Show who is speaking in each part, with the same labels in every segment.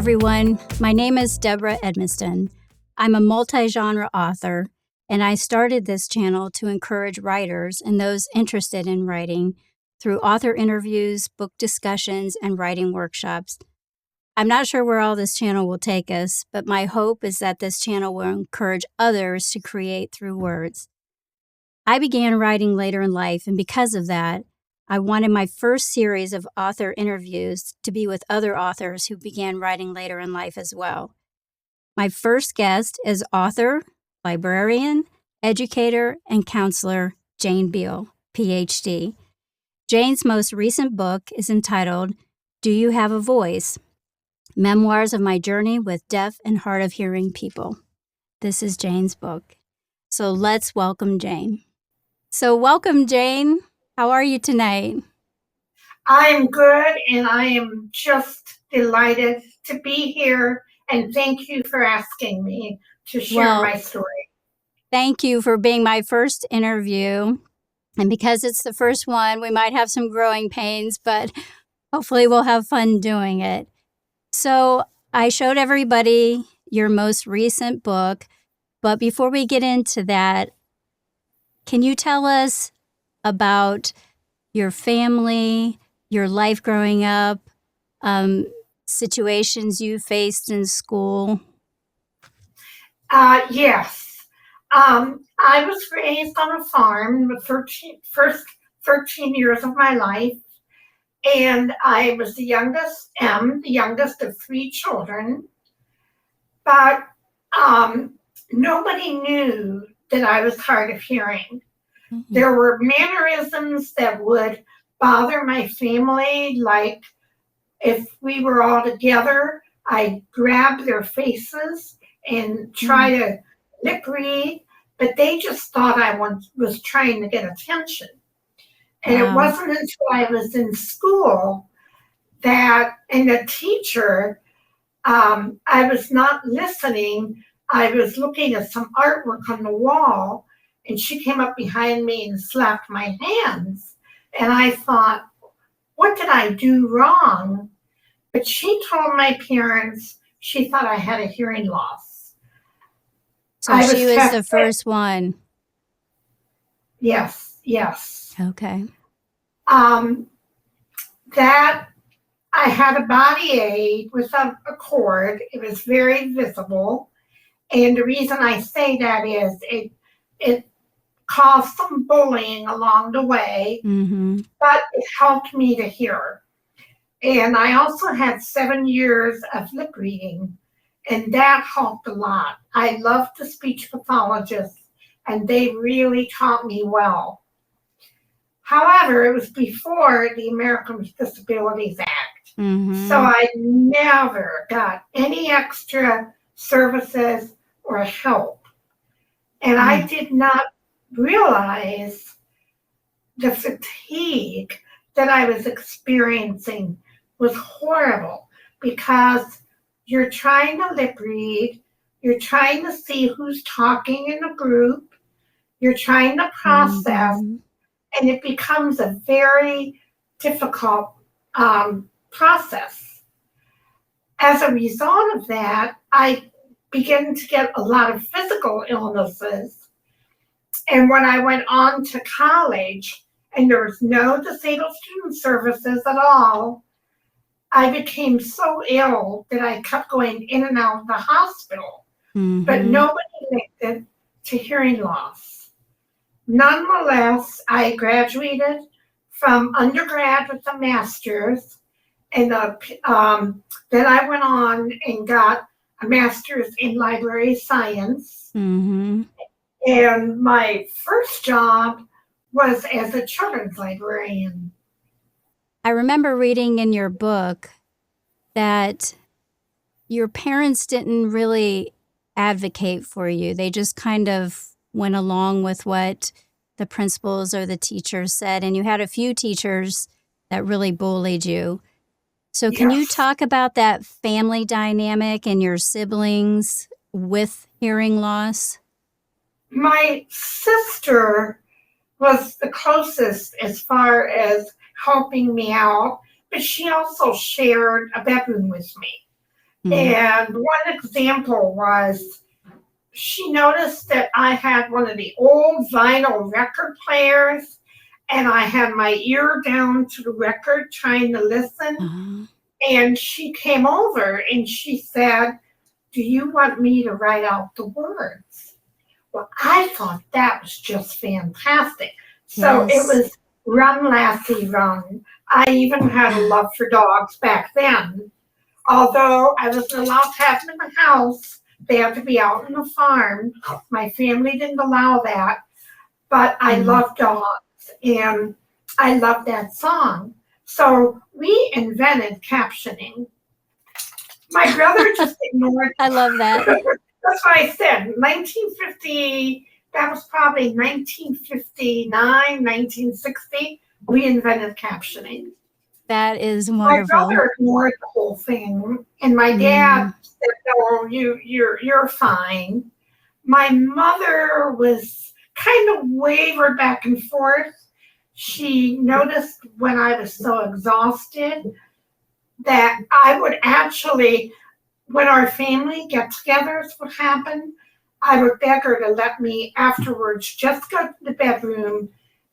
Speaker 1: everyone. My name is Deborah Edmiston. I'm a multi-genre author, and I started this channel to encourage writers and those interested in writing through author interviews, book discussions, and writing workshops. I'm not sure where all this channel will take us, but my hope is that this channel will encourage others to create through words. I began writing later in life, and because of that, I wanted my first series of author interviews to be with other authors who began writing later in life as well. My first guest is author, librarian, educator, and counselor Jane Biehl, PhD. Jane's most recent book is entitled, Do You Have a Voice? Memoirs of My Journey with Deaf and Hard of Hearing People. This is Jane's book. So let's welcome Jane. So welcome, Jane. How are you tonight?
Speaker 2: I'm good, and I am just delighted to be here, and thank you for asking me to share my story.
Speaker 1: Thank you for being my first interview. And because it's the first one, we might have some growing pains, but hopefully we'll have fun doing it. So I showed everybody your most recent book, but before we get into that, can you tell us about your family, your life growing up, situations you faced in school?
Speaker 2: Yes. I was raised on a farm the first 13 years of my life, and I was the youngest of 3 children, but nobody knew that I was hard of hearing. Mm-hmm. There were mannerisms that would bother my family, like if we were all together, I'd grab their faces and try to lip read, but they just thought I was trying to get attention. And It wasn't until I was in school that, and the teacher, I was not listening. I was looking at some artwork on the wall, and she came up behind me and slapped my hands. And I thought, what did I do wrong? But she told my parents she thought I had a hearing loss.
Speaker 1: So she was the first one.
Speaker 2: Yes.
Speaker 1: Okay.
Speaker 2: That I had a body aid with a cord. It was very visible. And the reason I say that is it caused some bullying along the way, but it helped me to hear. And I also had 7 years of lip reading, and that helped a lot. I loved the speech pathologists, and they really taught me well. However, it was before the American with Disabilities Act, so I never got any extra services or help. And I did not realize the fatigue that I was experiencing was horrible, because you're trying to lip read, you're trying to see who's talking in a group, you're trying to process, and it becomes a very difficult process. As a result of that, I began to get a lot of physical illnesses. And when I went on to college, and there was no disabled student services at all, I became so ill that I kept going in and out of the hospital. But nobody linked it to hearing loss. Nonetheless, I graduated from undergrad with a master's, and then I went on and got a master's in library science. And my first job was as a children's librarian.
Speaker 1: I remember reading in your book that your parents didn't really advocate for you. They just kind of went along with what the principals or the teachers said, and you had a few teachers that really bullied you. So can you talk about that family dynamic and your siblings with hearing loss?
Speaker 2: My sister was the closest as far as helping me out, but she also shared a bedroom with me.
Speaker 1: Mm.
Speaker 2: And one example was she noticed that I had one of the old vinyl record players and I had my ear down to the record trying to listen.
Speaker 1: Uh-huh.
Speaker 2: And she came over and she said, "Do you want me to write out the words?" Well, I thought that was just fantastic. So it
Speaker 1: Yes.
Speaker 2: was Run Lassie Run. I even had a love for dogs back then. Although I wasn't allowed to have them in the house, they had to be out on the farm. My family didn't allow that. But I love dogs and I love that song. So we invented captioning. My brother just ignored
Speaker 1: I love that.
Speaker 2: That's what I said. 1950, that was probably 1959, 1960. We invented captioning.
Speaker 1: That is
Speaker 2: My
Speaker 1: wonderful.
Speaker 2: brother ignored the whole thing, and my dad said, "No, you're fine." My mother was kind of wavered back and forth. She noticed when I was so exhausted that I would actually, when our family get-togethers would happen, I would beg her to let me afterwards just go to the bedroom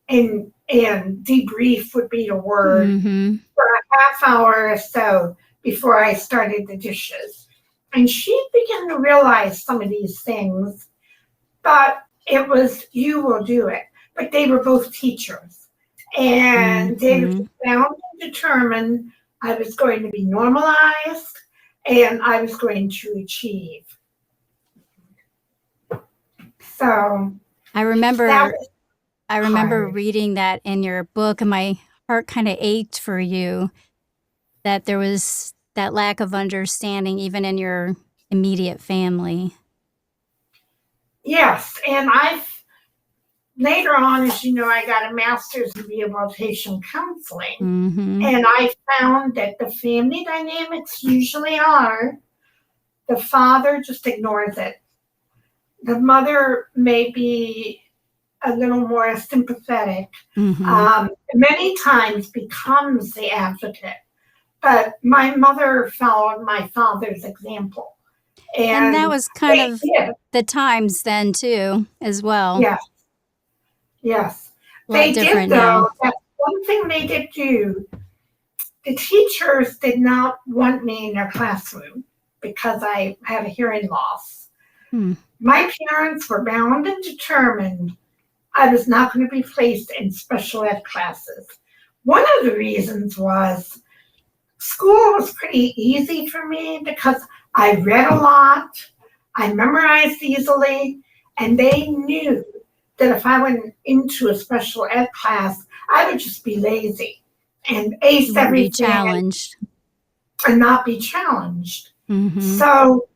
Speaker 2: and debrief would be the word for a half hour or so before I started the dishes. And she began to realize some of these things, but it was, you will do it. But they were both teachers. And they were bound and determined I was going to be normalized and I was going to achieve. So
Speaker 1: I remember
Speaker 2: hard.
Speaker 1: reading that in your book, and my heart kind of ached for you that there was that lack of understanding even in your immediate family.
Speaker 2: Yes, and later on, as you know, I got a master's in rehabilitation counseling, and I found that the family dynamics usually are the father just ignores it. The mother may be a little more sympathetic, many times becomes the advocate. But my mother followed my father's example.
Speaker 1: And that was kind of the times then too, as well.
Speaker 2: Yes.
Speaker 1: They
Speaker 2: did, though. That's one thing they did do. The teachers did not want me in their classroom because I had a hearing loss. My parents were bound and determined I was not going to be placed in special ed classes. One of the reasons was school was pretty easy for me because I read a lot, I memorized easily, and they knew that if I went into a special ed class, I would just be lazy and ace everything.
Speaker 1: Be challenged.
Speaker 2: And not be challenged. So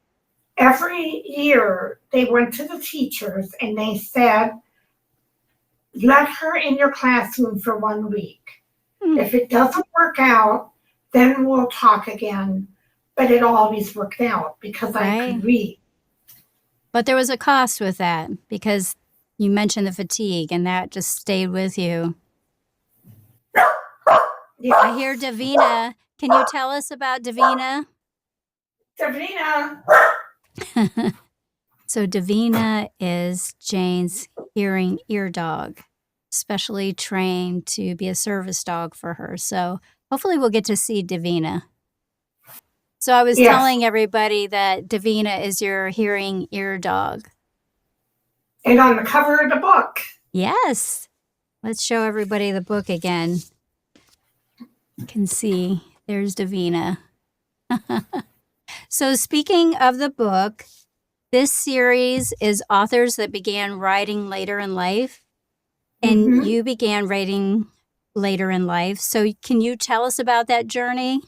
Speaker 2: every year they went to the teachers and they said, let her in your classroom for 1 week. If it doesn't work out, then we'll talk again. But it always worked out because I could read.
Speaker 1: But there was a cost with that because you mentioned the fatigue and that just stayed with you. I hear Davina. Can you tell us about Davina?
Speaker 2: Davina.
Speaker 1: So Davina is Jane's hearing ear dog, specially trained to be a service dog for her. So hopefully we'll get to see Davina. So I was telling everybody that Davina is your hearing ear dog.
Speaker 2: And on the cover of the book.
Speaker 1: Yes. Let's show everybody the book again. You can see there's Davina. So speaking of the book, this series is authors that began writing later in life, and you began writing later in life. So can you tell us about that journey?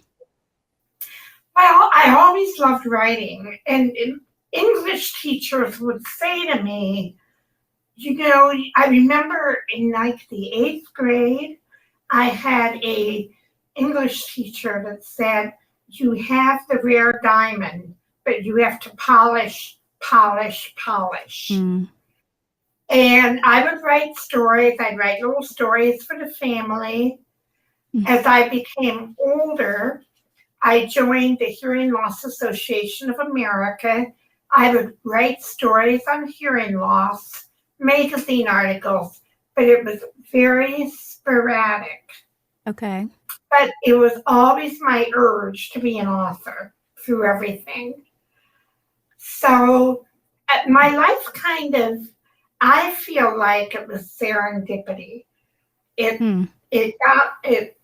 Speaker 2: Well, I always loved writing, and English teachers would say to me, you know, I remember in like the 8th grade, I had a English teacher that said, you have the rare diamond, but you have to polish. And I would write stories. I'd write little stories for the family. As I became older, I joined the Hearing Loss Association of America. I would write stories on hearing loss, magazine articles, but it was very sporadic.
Speaker 1: Okay.
Speaker 2: But it was always my urge to be an author through everything. So my life I feel like it was serendipity. It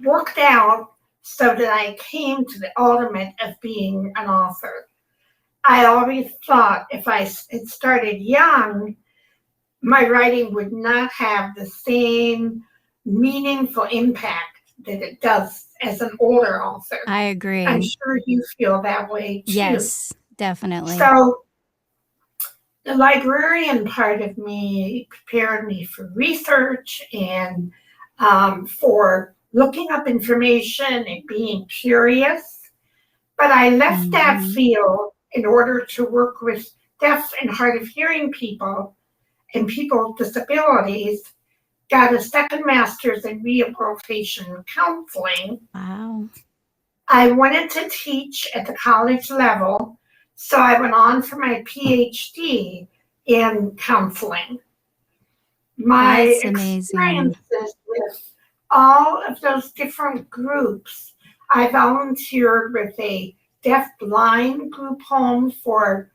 Speaker 2: worked out so that I came to the ultimate of being an author. I always thought if I had started young, my writing would not have the same meaningful impact that it does as an older author.
Speaker 1: I agree.
Speaker 2: I'm sure you feel that way too.
Speaker 1: Yes, definitely.
Speaker 2: So the librarian part of me prepared me for research and for looking up information and being curious. But I left that field in order to work with deaf and hard of hearing people and people with disabilities, got a second master's in rehabilitation counseling.
Speaker 1: Wow.
Speaker 2: I wanted to teach at the college level, so I went on for my PhD in counseling. My experiences with all of those different groups, I volunteered with a deaf-blind group home for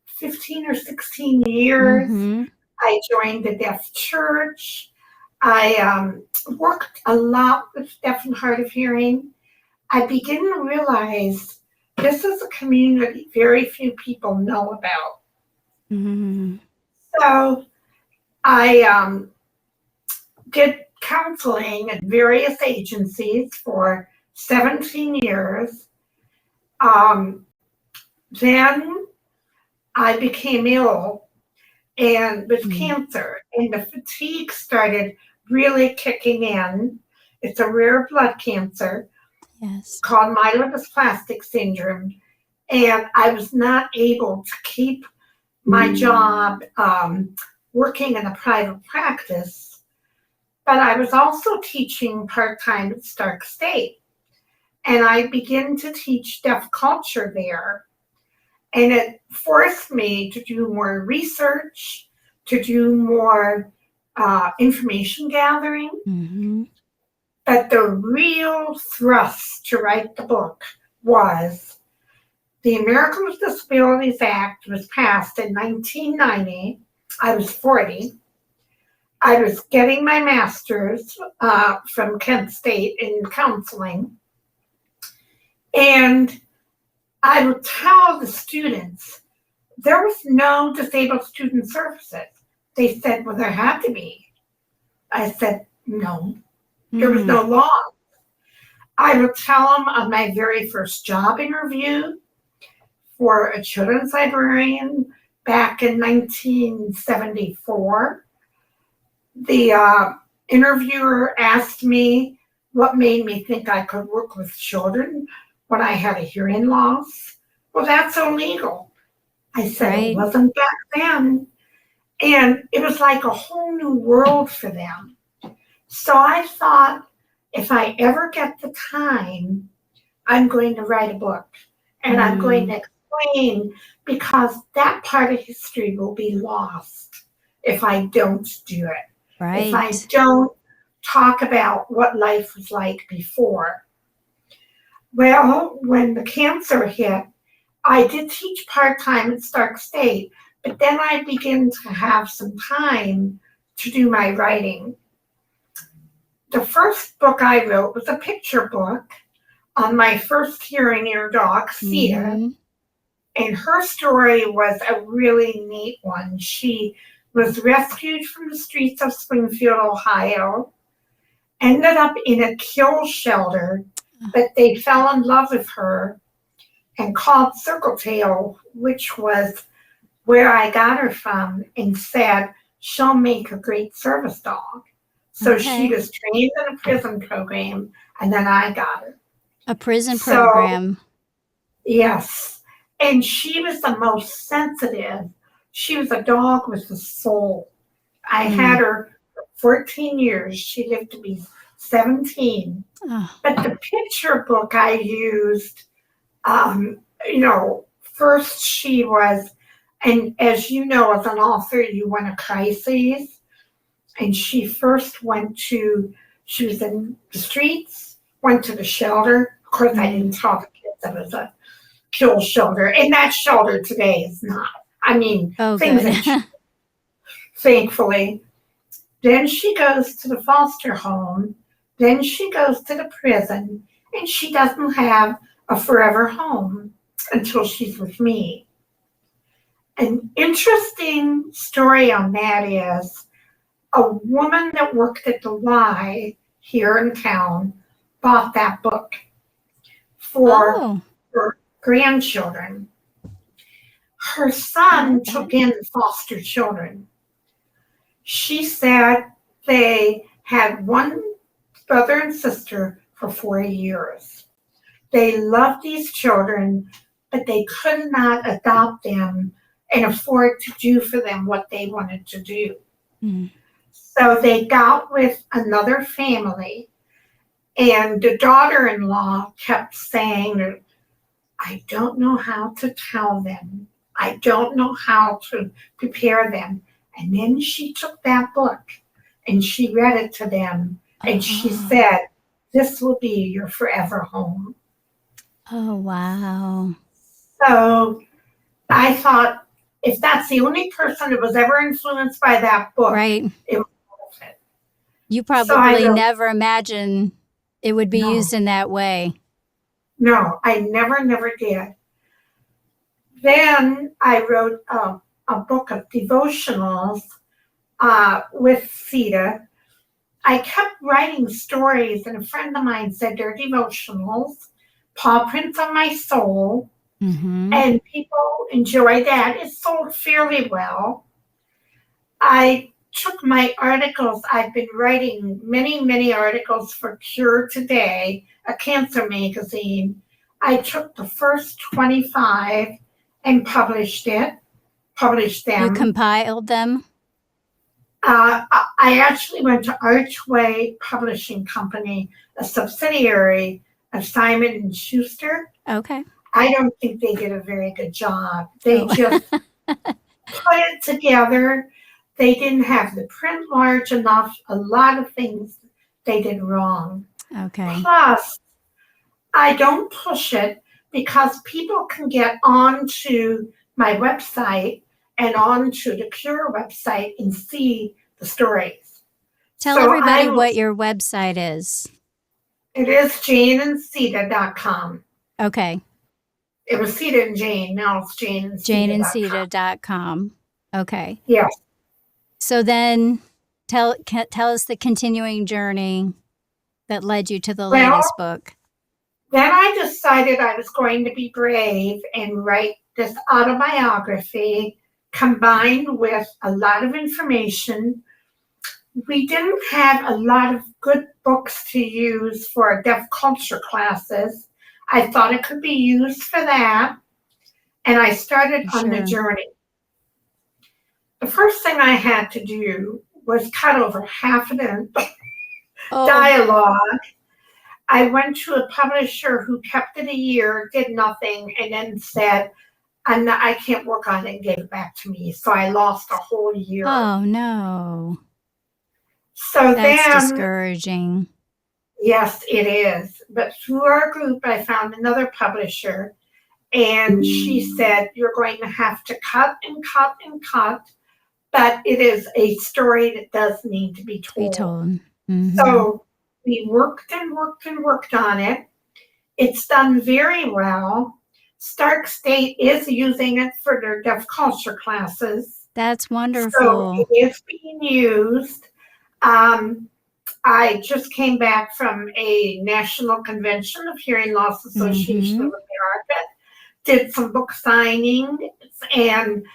Speaker 2: 15 or 16 years. I joined the deaf church. I worked a lot with deaf and hard of hearing. I began to realize this is a community very few people know about. So I did counseling at various agencies for 17 years. Then I became ill and with cancer, and the fatigue started really kicking in. It's a rare blood cancer called myelodysplastic syndrome, and I was not able to keep my job working in a private practice, but I was also teaching part-time at Stark State, and I began to teach deaf culture there. And it forced me to do more research, to do more information gathering. But the real thrust to write the book was the Americans with Disabilities Act was passed in 1990. I was 40. I was getting my master's from Kent State in counseling. And I would tell the students, there was no disabled student services. They said, well, there had to be. I said, no, there was no law. I would tell them on my very first job interview for a children's librarian back in 1974. The interviewer asked me what made me think I could work with children when I had a hearing loss. Well, that's illegal. I said it wasn't back then. And it was like a whole new world for them. So I thought, if I ever get the time, I'm going to write a book. And I'm going to explain, because that part of history will be lost if I don't do it. If I don't talk about what life was like before. Well, when the cancer hit, I did teach part-time at Stark State, but then I began to have some time to do my writing. The first book I wrote was a picture book on my first hearing ear dog, Sia, and her story was a really neat one. She was rescued from the streets of Springfield, Ohio, ended up in a kill shelter, but they fell in love with her and called Circletail, which was where I got her from, and said, she'll make a great service dog. So she was trained in a prison program, and then I got her.
Speaker 1: A prison program.
Speaker 2: Yes. And she was the most sensitive. She was a dog with a soul. I had her for 14 years. She lived to be 17.
Speaker 1: Oh,
Speaker 2: But the picture book I used, first she was, and as you know, as an author, you want a crisis. And she first she was in the streets, went to the shelter. Of course, I didn't tell the kids it was a kill shelter. And that shelter today is not. I mean,
Speaker 1: oh,
Speaker 2: things
Speaker 1: good.
Speaker 2: have changed, thankfully. Then she goes to the foster home. Then she goes to the prison. And she doesn't have a forever home until she's with me. An interesting story on that is a woman that worked at the Y here in town bought that book for
Speaker 1: Oh,
Speaker 2: her grandchildren. Her son
Speaker 1: okay.
Speaker 2: took in foster children. She said they had one brother and sister for 4 years. They loved these children, but they could not adopt them and afford to do for them what they wanted to do.
Speaker 1: Mm.
Speaker 2: So they got with another family, and the daughter-in-law kept saying, I don't know how to tell them. I don't know how to prepare them. And then she took that book and she read it to them, and she said, this will be your forever home.
Speaker 1: Oh, wow.
Speaker 2: So I thought, if that's the only person that was ever influenced by that book,
Speaker 1: Right.
Speaker 2: it was worth it.
Speaker 1: You
Speaker 2: So I
Speaker 1: probably
Speaker 2: wrote,
Speaker 1: never imagined it would be
Speaker 2: No.
Speaker 1: used in that way.
Speaker 2: No, I never did. Then I wrote a book of devotionals with Sita. I kept writing stories, and a friend of mine said they're devotionals, paw prints on my soul, and people enjoy that. It sold fairly well. I took my articles. I've been writing many articles for Cure Today, a cancer magazine. I took the first 25 and published them.
Speaker 1: You compiled them?
Speaker 2: I actually went to Archway Publishing Company, a subsidiary of Simon & Schuster.
Speaker 1: Okay.
Speaker 2: I don't think they did a very good job. They
Speaker 1: Oh.
Speaker 2: just put it together. They didn't have the print large enough. A lot of things they did wrong.
Speaker 1: Okay.
Speaker 2: Plus, I don't push it because people can get onto my website and onto the Cure website and see the stories.
Speaker 1: Tell everybody what your website is.
Speaker 2: It is janeandcita.com.
Speaker 1: Okay.
Speaker 2: It was Sita and Jane. Now it's janeandcita.com.
Speaker 1: janeandcita.com. Okay.
Speaker 2: Yes.
Speaker 1: So then tell us the continuing journey that led you to the latest book.
Speaker 2: Then I decided I was going to be brave and write this autobiography combined with a lot of information. We didn't have a lot of good books to use for deaf culture classes. I thought it could be used for that, and I started on the journey. The first thing I had to do was cut over half of the dialogue. I went to a publisher who kept it a year, did nothing, and then said, I can't work on it, and gave it back to me. So I lost a whole year.
Speaker 1: Oh, no.
Speaker 2: So
Speaker 1: that's discouraging.
Speaker 2: Yes, it is. But through our group, I found another publisher, and she said, you're going to have to cut and cut and cut, but it is a story that does need to be told. So we worked and worked and worked on it. It's done very well. Stark State is using it for their deaf culture classes.
Speaker 1: That's wonderful.
Speaker 2: So it is being used. I just came back from a national convention of Hearing Loss Association of America, did some book signings, and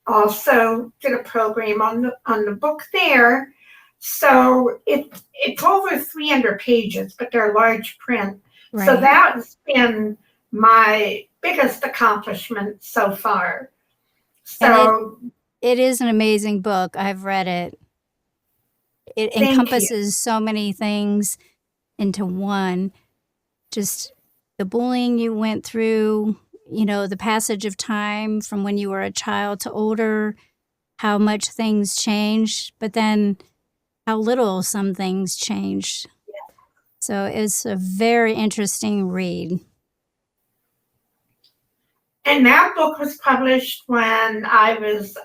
Speaker 2: also did a program on the book there. So it's over 300 pages, but they're large print. Right. So that's been my biggest accomplishment so far. So
Speaker 1: it is an amazing book. I've read it. it
Speaker 2: Thank you.
Speaker 1: encompasses so many things into one. Just the bullying you went through, the passage of time from when you were a child to older, how much things changed, but then how little some things changed. So it's a very interesting read.
Speaker 2: And that book was published when I was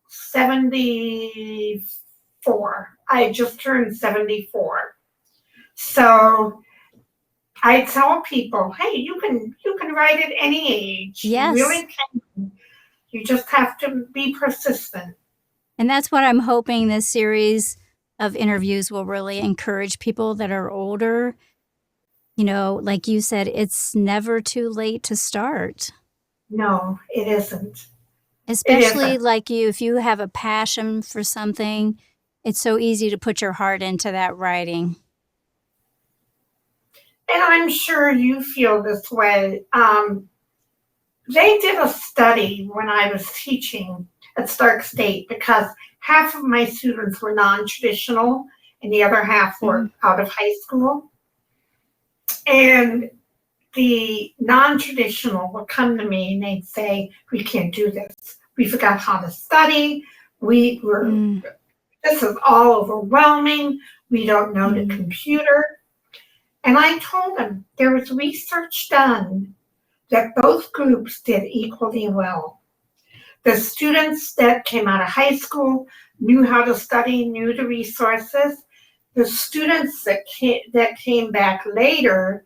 Speaker 2: 74. I just turned 74. So I tell people, hey, you can write at any age.
Speaker 1: Yes.
Speaker 2: You really can. You just have to be persistent.
Speaker 1: And that's what I'm hoping this series of interviews will really encourage people that are older. Like you said, it's never too late to start.
Speaker 2: No, it isn't.
Speaker 1: Especially like you, if you have a passion for something, it's so easy to put your heart into that writing.
Speaker 2: And I'm sure you feel this way. They did a study when I was teaching at Stark State because half of my students were non-traditional and the other half were out of high school. And the non-traditional would come to me and they'd say, we can't do this. We forgot how to study. This is all overwhelming. We don't know the computer. And I told them there was research done that both groups did equally well. The students that came out of high school knew how to study, knew the resources. The students that came back later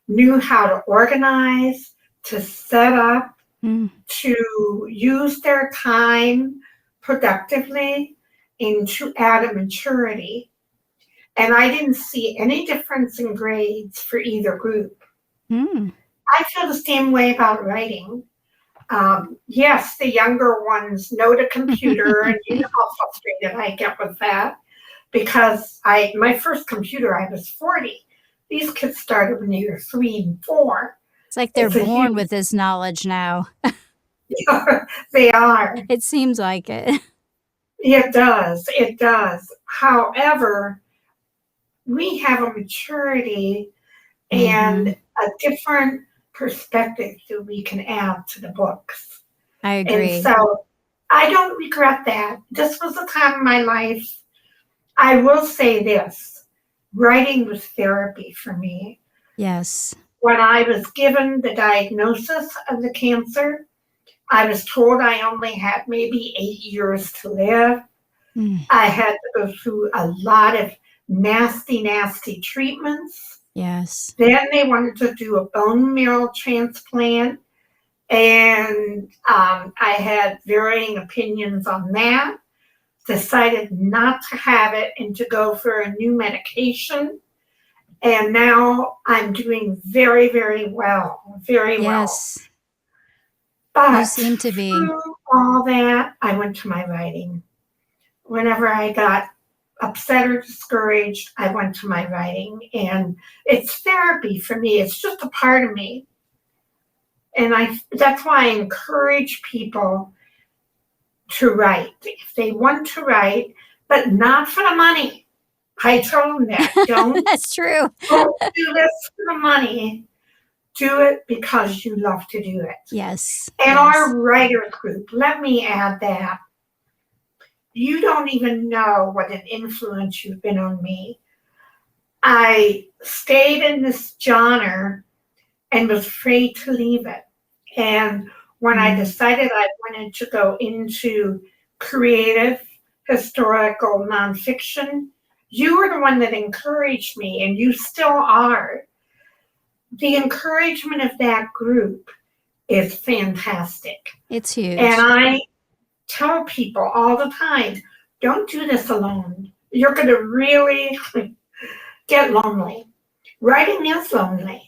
Speaker 2: knew how to organize, to set up, to use their time productively, and to add a maturity. And I didn't see any difference in grades for either group. I feel the same way about writing. Yes, the younger ones know the computer, and you know how frustrated I get with that. Because my first computer, I was 40. These kids started when they were 3 and 4.
Speaker 1: It's like they're born with this knowledge now.
Speaker 2: They are.
Speaker 1: It seems like it.
Speaker 2: It does. It does. However, we have a maturity and a different perspective that we can add to the books.
Speaker 1: I agree.
Speaker 2: And so I don't regret that. This was a time in my life. I will say this, writing was therapy for me.
Speaker 1: Yes.
Speaker 2: When I was given the diagnosis of the cancer, I was told I only had maybe 8 years to live. I had to go through a lot of nasty, nasty treatments.
Speaker 1: Yes.
Speaker 2: Then they wanted to do a bone marrow transplant, and I had varying opinions on that. Decided not to have it and to go for a new medication. And now I'm doing very, very well. Very well. But
Speaker 1: you seem to be.
Speaker 2: Through all that, I went to my writing. Whenever I got upset or discouraged, I went to my writing. And it's therapy for me. It's just a part of me. And that's why I encourage people to write if they want to write, but not for the money. I tell them that. Don't.
Speaker 1: That's true.
Speaker 2: Don't do this for the money. Do it because you love to do it.
Speaker 1: Yes.
Speaker 2: And our writers group, let me add that. You don't even know what an influence you've been on me. I stayed in this genre and was afraid to leave it. And when I decided I wanted to go into creative, historical nonfiction, you were the one that encouraged me, and you still are. The encouragement of that group is fantastic.
Speaker 1: It's huge.
Speaker 2: And I tell people all the time, don't do this alone. You're going to really get lonely. Writing is lonely.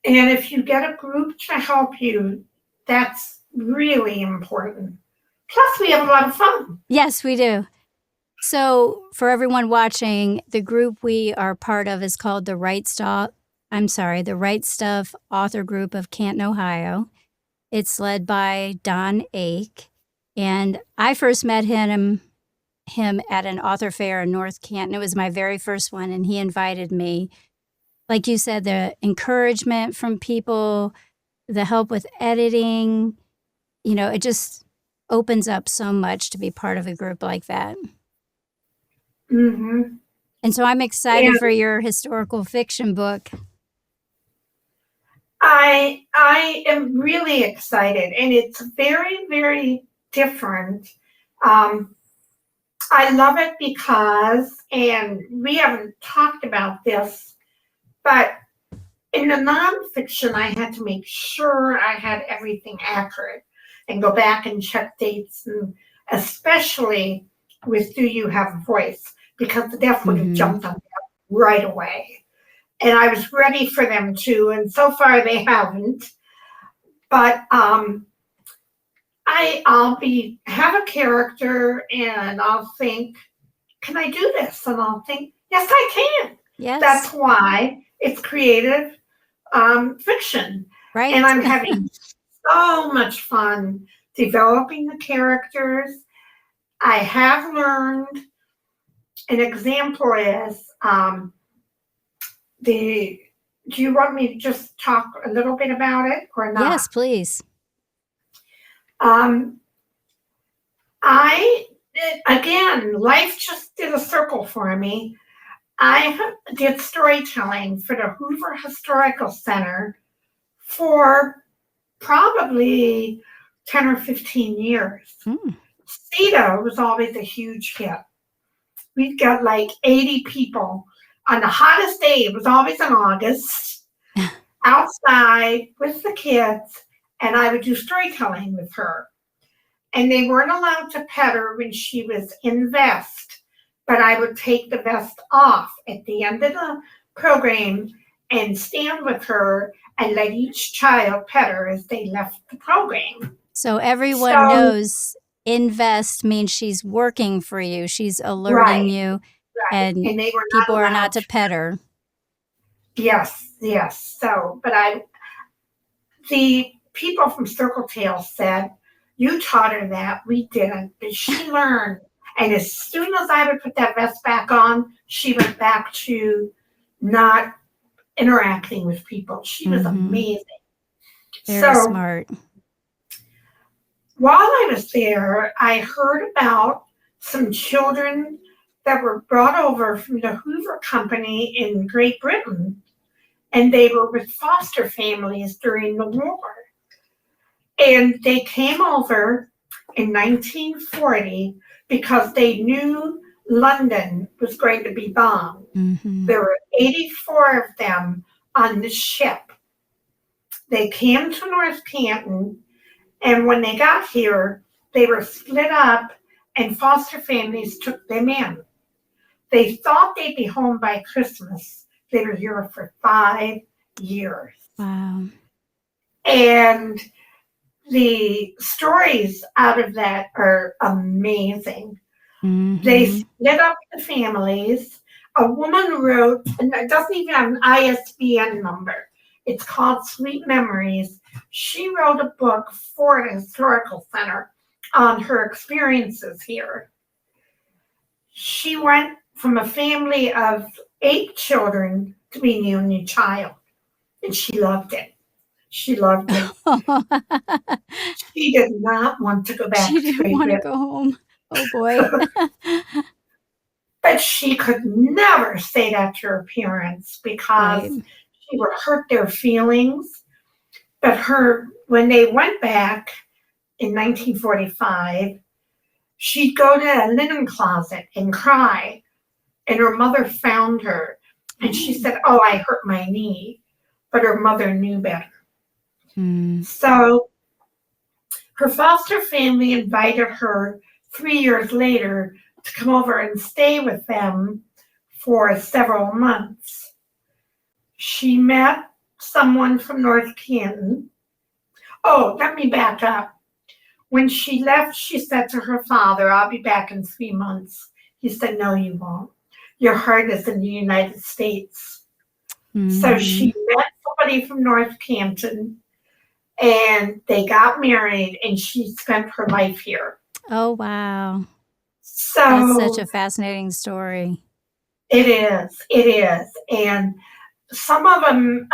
Speaker 2: And if you get a group to help you, that's really important. Plus, we have a lot of fun.
Speaker 1: Yes, we do. So for everyone watching, the group we are part of is called the Right Stuff Author Group of Canton, Ohio. It's led by Don Ake. And I first met him him at an author fair in North Canton. It was my very first one, and he invited me. Like you said, the encouragement from people, the help with editing, it just opens up so much to be part of a group like that.
Speaker 2: Mm-hmm.
Speaker 1: And so I'm excited for your historical fiction book.
Speaker 2: I am really excited, and it's very, very different. I love it because, and we haven't talked about this, but in the nonfiction, I had to make sure I had everything accurate and go back and check dates, and especially with Do You Have a Voice? Because the deaf would have jumped on that right away. And I was ready for them to, and so far they haven't. But I'll have a character, and I'll think, can I do this? And I'll think, yes, I can.
Speaker 1: Yes.
Speaker 2: That's why it's creative fiction.
Speaker 1: Right.
Speaker 2: And I'm having so much fun developing the characters. I have learned, an example is, do you want me to just talk a little bit about it or not?
Speaker 1: Yes, please.
Speaker 2: Again, life just did a circle for me. I did storytelling for the Hoover Historical Center for probably 10 or 15 years. CETA was always a huge hit. We've got like 80 people on the hottest day. It was always in August, outside with the kids, and I would do storytelling with her. And they weren't allowed to pet her when she was in vest, but I would take the vest off at the end of the program and stand with her and let each child pet her as they left the program.
Speaker 1: So everyone knows invest means she's working for you. She's alerting you, and
Speaker 2: they were
Speaker 1: people are not to pet her.
Speaker 2: Yes. So, but the people from Circle Tail said, you taught her that, we didn't, but she learned. And as soon as I would put that vest back on, she went back to not interacting with people. She was amazing.
Speaker 1: Very smart.
Speaker 2: While I was there, I heard about some children that were brought over from the Hoover Company in Great Britain, and they were with foster families during the war. And they came over in 1940 because they knew London was going to be bombed. There were 84 of them on the ship. They came to North Canton, and when they got here, they were split up, and foster families took them in. They thought they'd be home by Christmas. They were here for 5 years.
Speaker 1: Wow.
Speaker 2: And the stories out of that are amazing. They split up the families. A woman wrote, and it doesn't even have an ISBN number. It's called Sweet Memories. She wrote a book for the Historical Center on her experiences here. She went from a family of 8 children to being the only child, and she loved it. She loved it. She did not want to go back.
Speaker 1: She didn't want to go home. Oh boy.
Speaker 2: But she could never say that to her parents because she would hurt their feelings. But when they went back in 1945, she'd go to a linen closet and cry. And her mother found her. And she said, oh, I hurt my knee. But her mother knew better. So her foster family invited her 3 years later to come over and stay with them for several months. She met someone from North Canton. Oh, let me back up. When she left, she said to her father, I'll be back in 3 months. He said, no, you won't. Your heart is in the United States. So she met somebody from North Canton, and they got married, and she spent her life here.
Speaker 1: Oh, wow. That's such
Speaker 2: So
Speaker 1: a fascinating story.
Speaker 2: it is. And some of them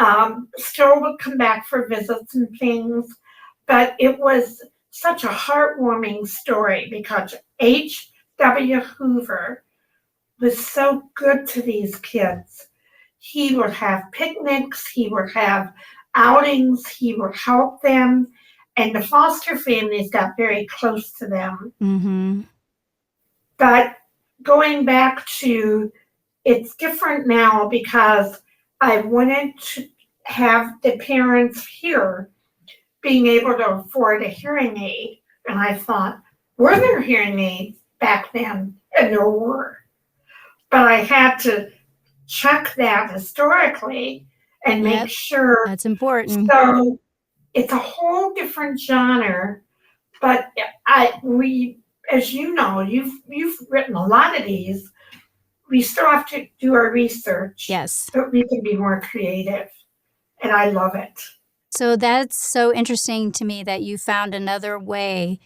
Speaker 2: still would come back for visits and things, but it was such a heartwarming story because H.W. Hoover was so good to these kids. He would have picnics, he would have outings, he would help them, and the foster families got very close to them.
Speaker 1: Mm-hmm.
Speaker 2: But going back to, it's different now because I wanted to have the parents here being able to afford a hearing aid. And I thought, were there hearing aids back then? And there were. But I had to check that historically and make
Speaker 1: Yep,
Speaker 2: sure.
Speaker 1: that's important.
Speaker 2: So it's a whole different genre, but we, as you know, you've written a lot of these. We still have to do our research,
Speaker 1: Yes.
Speaker 2: but we can be more creative, and I love it.
Speaker 1: So that's so interesting to me that you found another way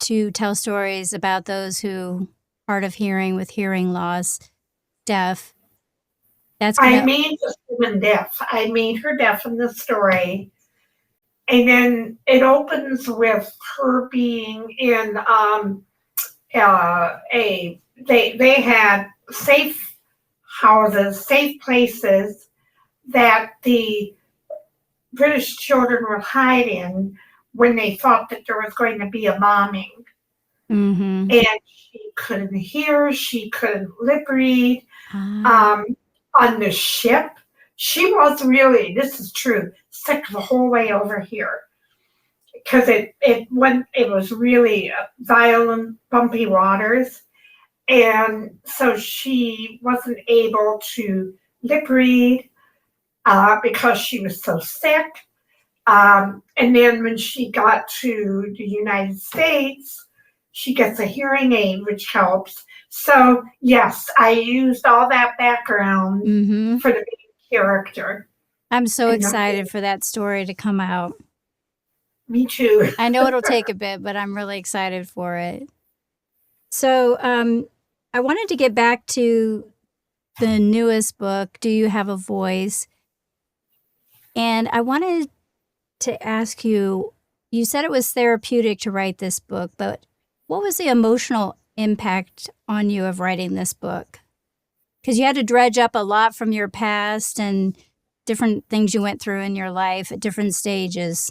Speaker 1: to tell stories about those who hard of hearing with hearing loss, deaf. That's
Speaker 2: I
Speaker 1: gonna
Speaker 2: made this woman deaf. I made her deaf in the story, and then it opens with her being in they had safe houses, safe places that the British children would hide in when they thought that there was going to be a bombing.
Speaker 1: mm-hmm.
Speaker 2: And she couldn't hear, she couldn't lip read.
Speaker 1: Ah.
Speaker 2: On the ship, she was really, this is true, sick the whole way over here because it was really violent, bumpy waters, and so she wasn't able to lip read because she was so sick. And then when she got to the United States, she gets a hearing aid, which helps. So yes, I used all that background
Speaker 1: Mm-hmm.
Speaker 2: for the main character.
Speaker 1: I'm so
Speaker 2: And
Speaker 1: excited for that story to come out.
Speaker 2: Me too.
Speaker 1: I know it'll take a bit, but I'm really excited for it. So I wanted to get back to the newest book, Do You Have a Voice? And I wanted to ask you, you said it was therapeutic to write this book, but what was the emotional impact on you of writing this book? Because you had to dredge up a lot from your past and different things you went through in your life at different stages.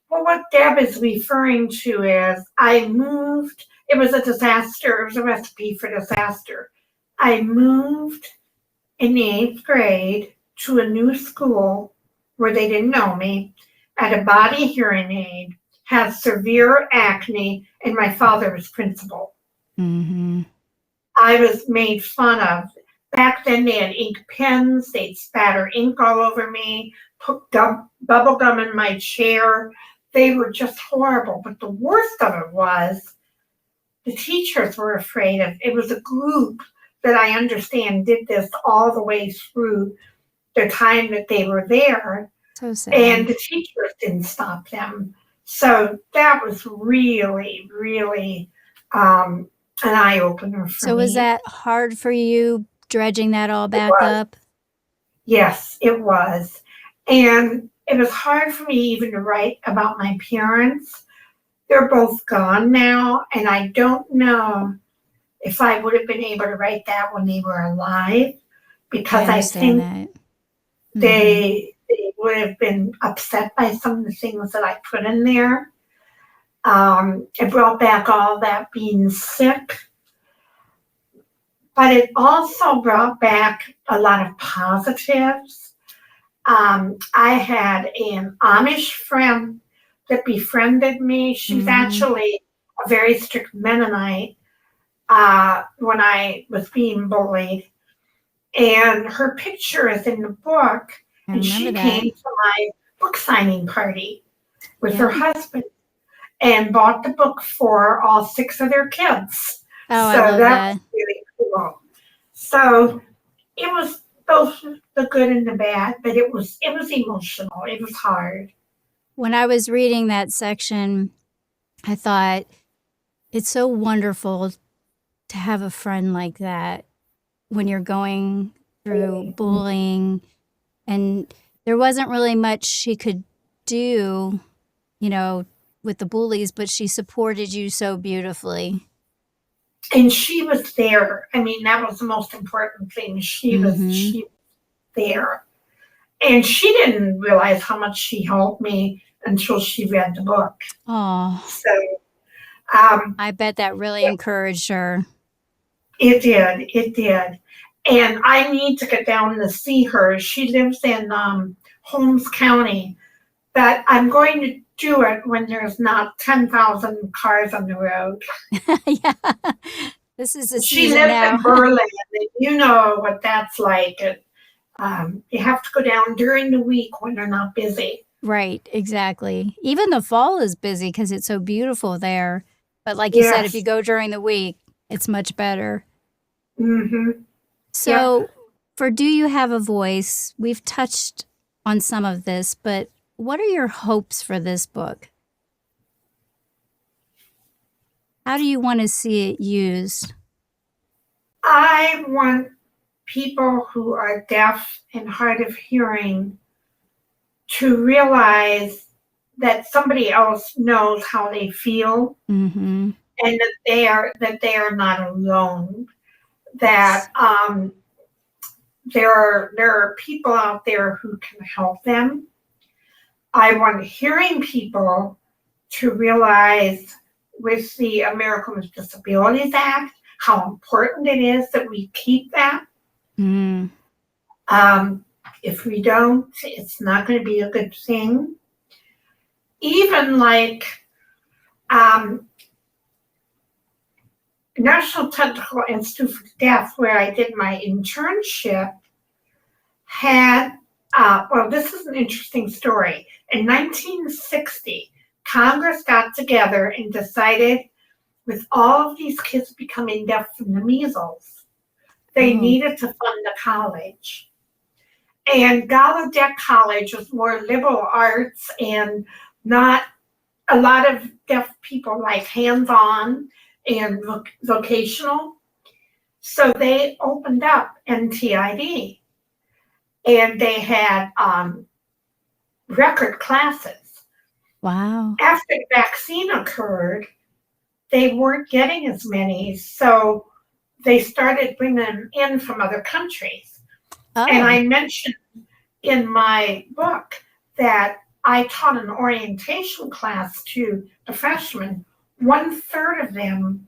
Speaker 2: Well, what Deb is referring to is I moved, it was a disaster, it was a recipe for disaster. I moved in the 8th grade to a new school where they didn't know me, had a body hearing aid, had severe acne, and my father was principal.
Speaker 1: Mm-hmm.
Speaker 2: I was made fun of. Back then they had ink pens, they'd spatter ink all over me, put bubble gum in my chair. They were just horrible. But the worst of it was the teachers were afraid of. It was a group that I understand did this all the way through the time that they were there.
Speaker 1: So sad.
Speaker 2: And the teachers didn't stop them. So that was really, really an eye opener for me.
Speaker 1: So was that hard for you, dredging that all back up?
Speaker 2: Yes, it was. And it was hard for me even to write about my parents. They're both gone now, and I don't know if I would have been able to write that when they were alive, because I think
Speaker 1: that.
Speaker 2: they would have been upset by some of the things that I put in there. It brought back all that being sick, but it also brought back a lot of positives. I had an Amish friend that befriended me. She was actually a very strict Mennonite when I was being bullied. And her picture is in the book. And she came to my book signing party with her husband and bought the book for all 6 of their kids.
Speaker 1: Oh,
Speaker 2: so
Speaker 1: I love that.
Speaker 2: Was really cool. So it was both the good and the bad, but it was emotional. It was hard.
Speaker 1: When I was reading that section, I thought It's so wonderful to have a friend like that when you're going through bullying, and there wasn't really much she could do, with the bullies, but she supported you so beautifully.
Speaker 2: And she was there. I mean, that was the most important thing. She was there. And she didn't realize how much she helped me until she read the book.
Speaker 1: Oh,
Speaker 2: So
Speaker 1: I bet that really encouraged her.
Speaker 2: It did. And I need to get down to see her. She lives in Holmes County, but I'm going to do it when there's not 10,000 cars on the road.
Speaker 1: Yeah, this is the
Speaker 2: She
Speaker 1: season
Speaker 2: lives
Speaker 1: now.
Speaker 2: in Berlin, and you know what that's like. You have to go down during the week when they're not busy.
Speaker 1: Right, exactly. Even the fall is busy because it's so beautiful there. But like you said, if you go during the week, it's much better.
Speaker 2: Mm-hmm.
Speaker 1: So for Do You Have a Voice, we've touched on some of this, but what are your hopes for this book? How do you want to see it used?
Speaker 2: I want people who are deaf and hard of hearing to realize that somebody else knows how they feel, and that they are not alone. That there are people out there who can help them. I want hearing people to realize with the American with Disabilities Act how important it is that we keep that. If we don't, it's not going to be a good thing. Even like National Technical Institute for the Deaf, where I did my internship, had, well, this is an interesting story. In 1960, Congress got together and decided with all of these kids becoming deaf from the measles, they needed to fund a college. And Gallaudet College was more liberal arts and not a lot of deaf people like hands-on and vocational. So they opened up NTID and they had record classes.
Speaker 1: Wow.
Speaker 2: After the vaccine occurred, they weren't getting as many, so they started bringing them in from other countries. And I mentioned in my book that I taught an orientation class to the freshmen. 1/3 of them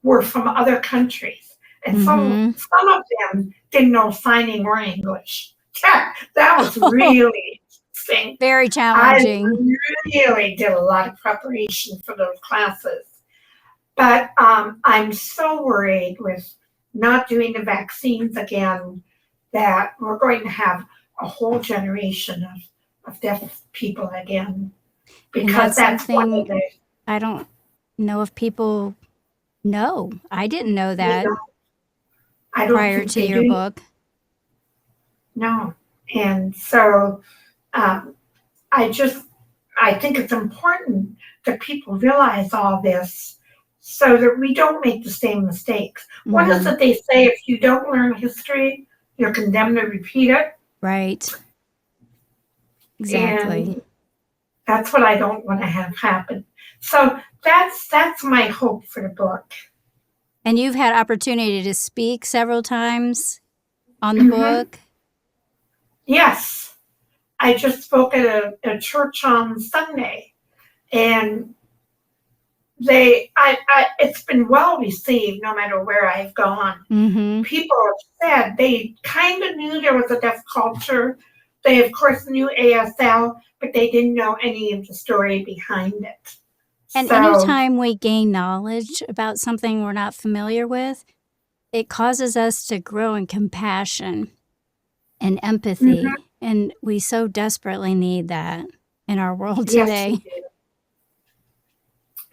Speaker 2: were from other countries. And some of them didn't know signing or English. That was really interesting.
Speaker 1: Very challenging.
Speaker 2: I really did a lot of preparation for those classes. But I'm so worried with not doing the vaccines again that we're going to have a whole generation of deaf people again. Because that's one of the...
Speaker 1: I don't know if people know. I didn't know that prior to your book.
Speaker 2: No. And so I think it's important that people realize all this so that we don't make the same mistakes. What is it they say? If you don't learn history, you're condemned to repeat it.
Speaker 1: Right. Exactly.
Speaker 2: And that's what I don't want to have happen. So that's my hope for the book.
Speaker 1: And you've had opportunity to speak several times on the book?
Speaker 2: Yes. I just spoke at a church on Sunday, and it's been well received no matter where I've gone. People have said they kind of knew there was a deaf culture. They, of course, knew ASL, but they didn't know any of the story behind it.
Speaker 1: And anytime we gain knowledge about something we're not familiar with, it causes us to grow in compassion and empathy. And we so desperately need that in our world today.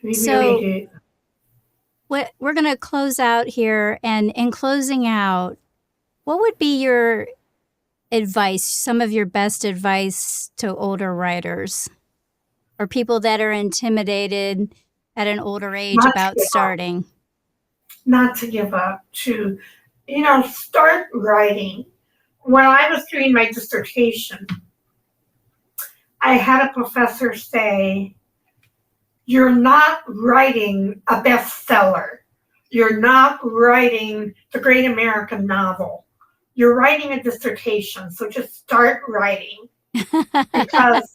Speaker 2: Yes, we really do.
Speaker 1: We're going to close out here. And in closing out, what would be your advice, some of your best advice to older writers or people that are intimidated at an older age
Speaker 2: Not to
Speaker 1: about
Speaker 2: give up.
Speaker 1: starting?
Speaker 2: Not to give up, to, start writing. When I was doing my dissertation, I had a professor say, "You're not writing a bestseller. You're not writing the great American novel. You're writing a dissertation, so just start writing." Because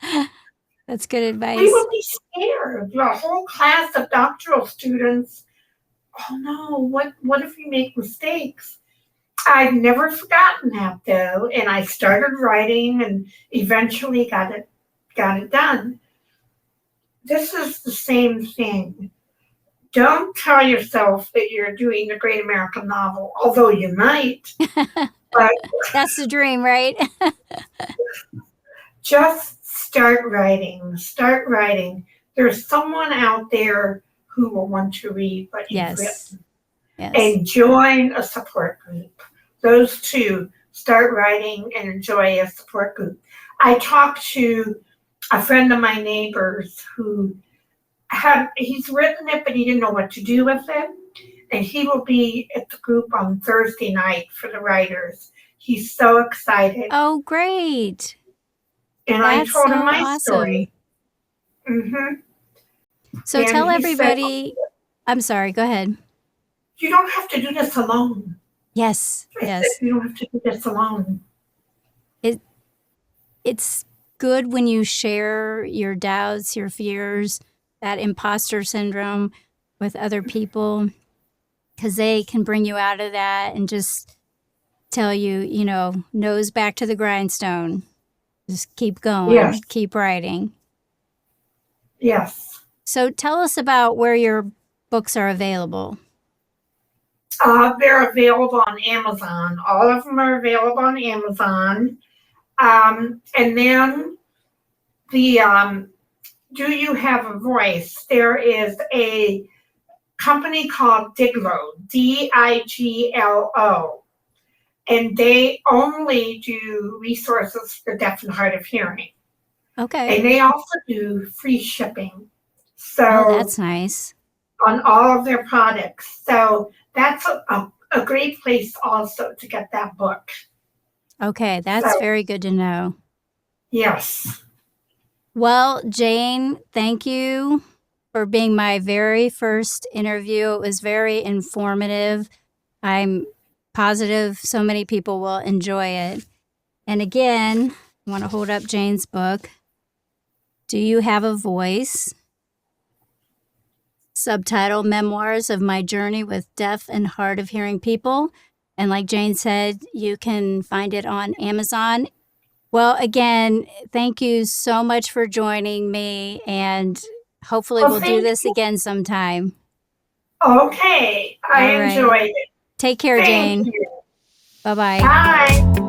Speaker 1: that's good advice.
Speaker 2: we would be scared. A whole class of doctoral students, oh no, what if we make mistakes? I've never forgotten that though, and I started writing and eventually got it done. This is the same thing. Don't tell yourself that you're doing the great American novel, although you might. But
Speaker 1: that's the dream, right?
Speaker 2: just start writing. Start writing. There's someone out there who will want to read what you've written.
Speaker 1: Yes.
Speaker 2: And join a support group. Those two, start writing and enjoy a support group. I talked to a friend of my neighbor's who he's written it, but he didn't know what to do with it. And he will be at the group on Thursday night for the writers. He's so excited.
Speaker 1: Oh, great.
Speaker 2: And
Speaker 1: That's
Speaker 2: I told him
Speaker 1: so
Speaker 2: my
Speaker 1: awesome.
Speaker 2: story. Mm-hmm.
Speaker 1: So
Speaker 2: And
Speaker 1: tell
Speaker 2: he
Speaker 1: everybody,
Speaker 2: said,
Speaker 1: I'm sorry, go ahead.
Speaker 2: "You don't have to do this alone."
Speaker 1: Yes,
Speaker 2: I
Speaker 1: yes.
Speaker 2: said, "You don't have to do this alone."
Speaker 1: It's good when you share your doubts, your fears, that imposter syndrome with other people, because they can bring you out of that and just tell you, nose back to the grindstone. Just keep going,
Speaker 2: Yes.
Speaker 1: Keep writing.
Speaker 2: Yes.
Speaker 1: So tell us about where your books are available.
Speaker 2: They're available on Amazon. All of them are available on Amazon. And then the Do You Have a Voice? There is a company called Diglo, Diglo, and they only do resources for deaf and hard of hearing.
Speaker 1: Okay.
Speaker 2: And they also do free shipping. So
Speaker 1: that's nice.
Speaker 2: On all of their products. So that's a great place also to get that book.
Speaker 1: Okay, that's very good to know.
Speaker 2: Yes.
Speaker 1: Well, Jane, thank you for being my very first interview. It was very informative. I'm positive so many people will enjoy it. And again, I want to hold up Jane's book, Do You Have a Voice? Subtitle, Memoirs of My Journey with Deaf and Hard of Hearing People. And like Jane said, you can find it on Amazon. Well, again, thank you so much for joining me, and hopefully we'll do this again sometime.
Speaker 2: Okay, I enjoyed it.
Speaker 1: Take care, Jane.
Speaker 2: You.
Speaker 1: Bye-bye.
Speaker 2: Bye.